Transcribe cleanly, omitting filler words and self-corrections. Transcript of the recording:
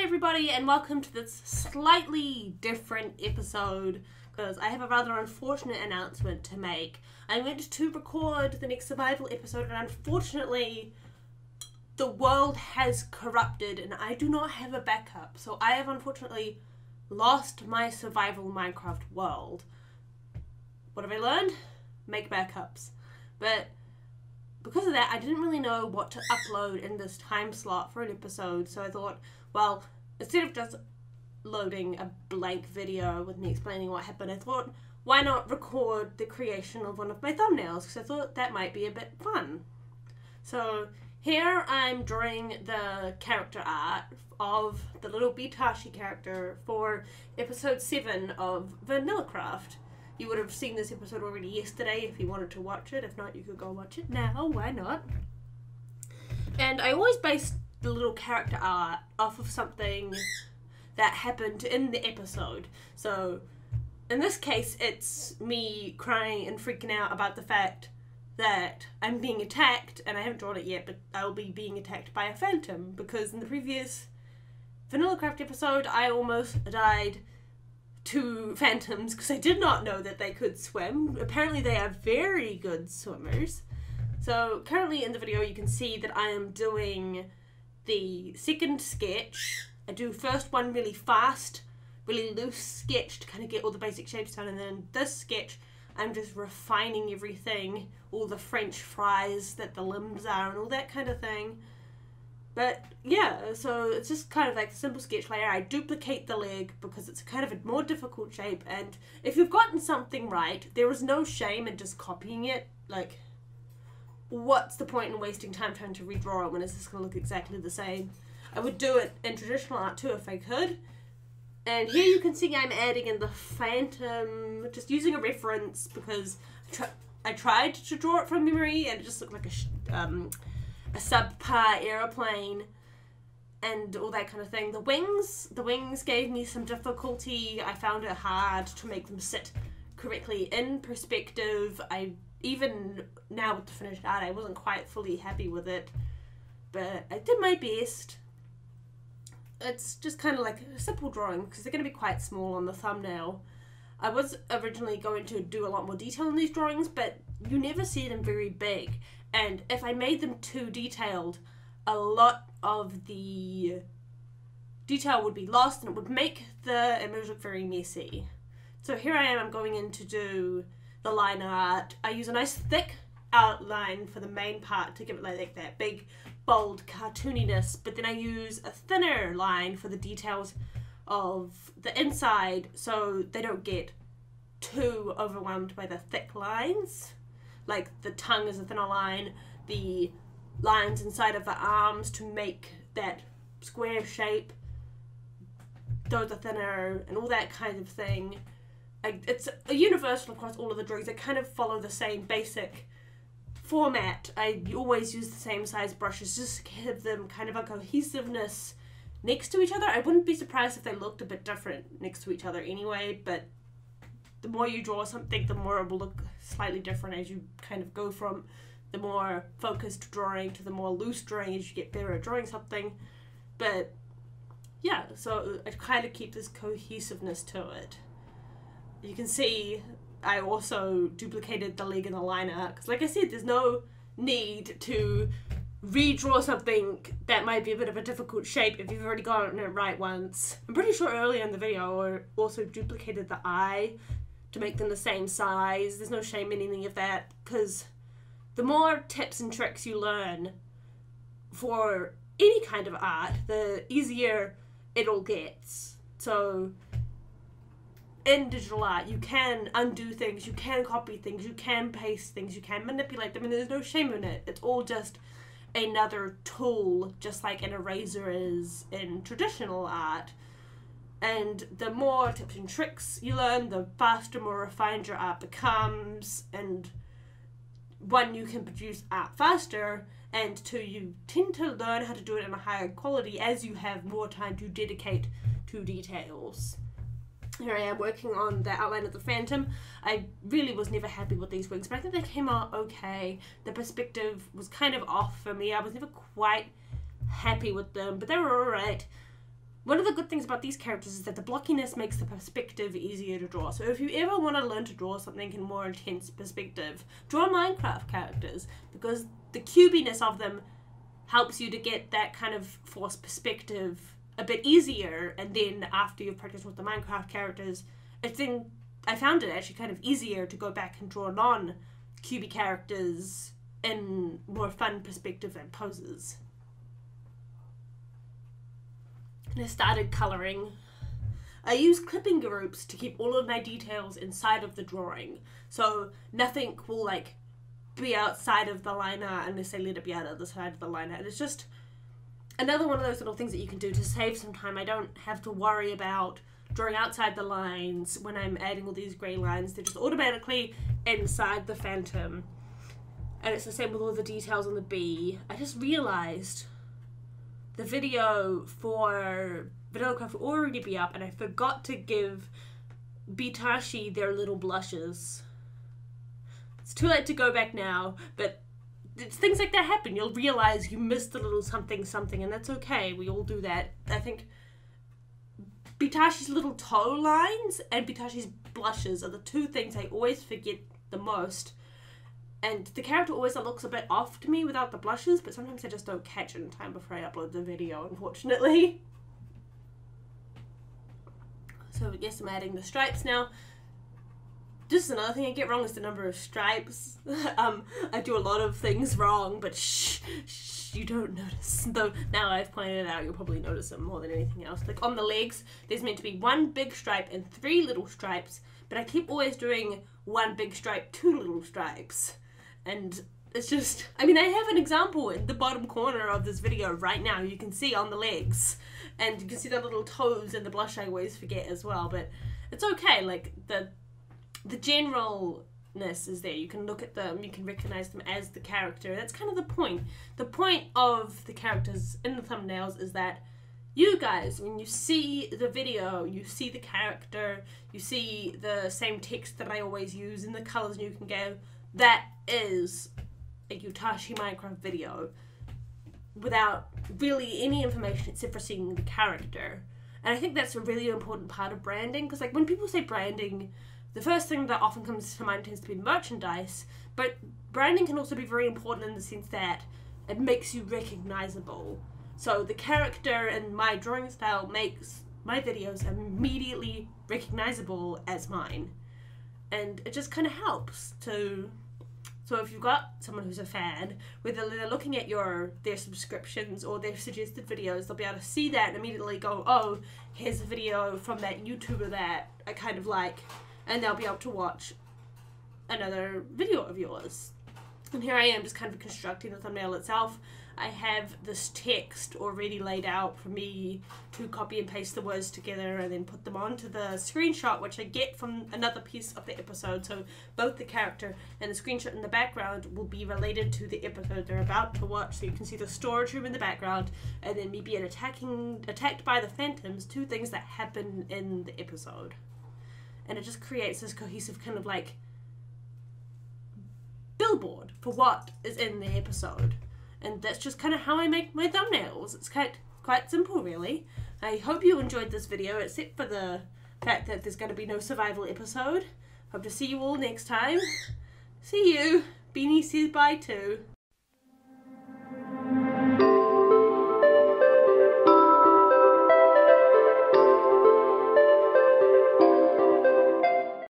everybody, and welcome to this slightly different episode because I have a rather unfortunate announcement to make. I went to record the next survival episode and unfortunately the world has corrupted and I do not have a backup, so I have unfortunately lost my survival Minecraft world. What have I learned? Make backups. But because of that, I didn't really know what to upload in this time slot for an episode, so I thought, well, instead of just loading a blank video with me explaining what happened, I thought, why not record the creation of one of my thumbnails, because I thought that might be a bit fun. So here I'm drawing the character art of the little Bitashi character for episode 7 of Vanillacraft. You would have seen this episode already yesterday if you wanted to watch it. If not, you could go watch it now. Why not? And I always based the little character art off of something that happened in the episode. So in this case, it's me crying and freaking out about the fact that I'm being attacked, and I haven't drawn it yet, but I'll be being attacked by a phantom, because in the previous Vanillacraft episode, I almost died to phantoms because I did not know that they could swim. Apparently they are very good swimmers. So currently in the video you can see that I am doing the second sketch. I do first one really fast, really loose sketch to kind of get all the basic shapes done, and then this sketch I'm just refining everything, all the French fries that the limbs are and all that kind of thing. But yeah, so it's just kind of like a simple sketch layer. I duplicate the leg because it's kind of a more difficult shape, and if you've gotten something right, there is no shame in just copying it. Like, what's the point in wasting time trying to redraw it when it's just going to look exactly the same? I would do it in traditional art too if I could. And here you can see I'm adding in the phantom, just using a reference because I tried to draw it from memory and it just looked like a subpar aeroplane and all that kind of thing. The wings gave me some difficulty. I found it hard to make them sit correctly in perspective. Even now with the finished art, I wasn't quite fully happy with it, but I did my best. It's just kind of like a simple drawing because they're going to be quite small on the thumbnail. I was originally going to do a lot more detail in these drawings, but you never see them very big. And if I made them too detailed, a lot of the detail would be lost and it would make the image look very messy. So here I am, I'm going in to do the line art. I use a nice thick outline for the main part to give it like that big, bold cartooniness, but then I use a thinner line for the details of the inside so they don't get too overwhelmed by the thick lines. Like the tongue is a thinner line, the lines inside of the arms to make that square shape, those are thinner, and all that kind of thing. It's a universal across all of the drawings. They kind of follow the same basic format. I always use the same size brushes just to give them kind of a cohesiveness next to each other. I wouldn't be surprised if they looked a bit different next to each other anyway, but the more you draw something, the more it will look slightly different as you kind of go from the more focused drawing to the more loose drawing as you get better at drawing something. But yeah, so I kind of keep this cohesiveness to it. You can see I also duplicated the leg and the line art because, like I said, there's no need to redraw something that might be a bit of a difficult shape if you've already gotten it right once. I'm pretty sure earlier in the video I also duplicated the eye to make them the same size. There's no shame in any of that because the more tips and tricks you learn for any kind of art, the easier it all gets. So in digital art, you can undo things, you can copy things, you can paste things, you can manipulate them, and there's no shame in it. It's all just another tool, just like an eraser is in traditional art. And the more tips and tricks you learn, the faster, more refined your art becomes, and one, you can produce art faster, and two, you tend to learn how to do it in a higher quality as you have more time to dedicate to details. Here I am working on the outline of the phantom. I really was never happy with these wings, but I think they came out okay. The perspective was kind of off for me. I was never quite happy with them, but they were alright. one of the good things about these characters is that the blockiness makes the perspective easier to draw. So if you ever want to learn to draw something in more intense perspective, draw Minecraft characters, because the cubiness of them helps you to get that kind of forced perspective a bit easier, and then after you've practiced with the Minecraft characters, I found it actually kind of easier to go back and draw non-cubey characters in more fun perspective and poses. And I started colouring. I use clipping groups to keep all of my details inside of the drawing, so nothing will like be outside of the liner unless I let it be out of the side of the liner. And it's just another one of those little things that you can do to save some time. I don't have to worry about drawing outside the lines when I'm adding all these grey lines. They're just automatically inside the phantom. And it's the same with all the details on the bee. I just realised the video for Videocraft will already be up, and I forgot to give Bitashi their little blushes. It's too late to go back now, but things like that happen. You'll realise you missed a little something, and that's okay. We all do that. I think Bitashi's little toe lines and Bitashi's blushes are the two things I always forget the most. And the character always looks a bit off to me without the blushes, but sometimes I just don't catch it in time before I upload the video, unfortunately. So yes, I'm adding the stripes now. This is another thing I get wrong, is the number of stripes. I do a lot of things wrong, but shh, you don't notice. Though now I've pointed it out, you'll probably notice them more than anything else. Like on the legs, there's meant to be one big stripe and 3 little stripes, but I keep always doing 1 big stripe, 2 little stripes. And it's just, I mean, I have an example in the bottom corner of this video right now. You can see on the legs, and you can see the little toes and the blush I always forget as well, but it's okay. Like the generalness is there. You can look at them, you can recognize them as the character. That's kind of the point. The point of the characters in the thumbnails is that you guys, when you see the video, you see the character, you see the same text that I always use in the colors you can go, that is a Utashi Minecraft video without really any information except for seeing the character. And I think that's a really important part of branding, because like when people say branding, the first thing that often comes to mind tends to be merchandise, but branding can also be very important in the sense that it makes you recognizable. So the character and my drawing style makes my videos immediately recognizable as mine. And it just kind of helps to... So if you've got someone who's a fan, whether they're looking at their subscriptions or their suggested videos, they'll be able to see that and immediately go, oh, here's a video from that YouTuber that I kind of like, and they'll be able to watch another video of yours. And here I am just kind of constructing the thumbnail itself. I have this text already laid out for me to copy and paste the words together and then put them onto the screenshot, which I get from another piece of the episode. So both the character and the screenshot in the background will be related to the episode they're about to watch. So you can see the storage room in the background, and then me being attacked by the phantoms, 2 things that happen in the episode. And it just creates this cohesive kind of like billboard for what is in the episode. And that's just kind of how I make my thumbnails. It's quite simple, really. I hope you enjoyed this video, except for the fact that there's going to be no survival episode. Hope to see you all next time. See you. Beanie says bye too.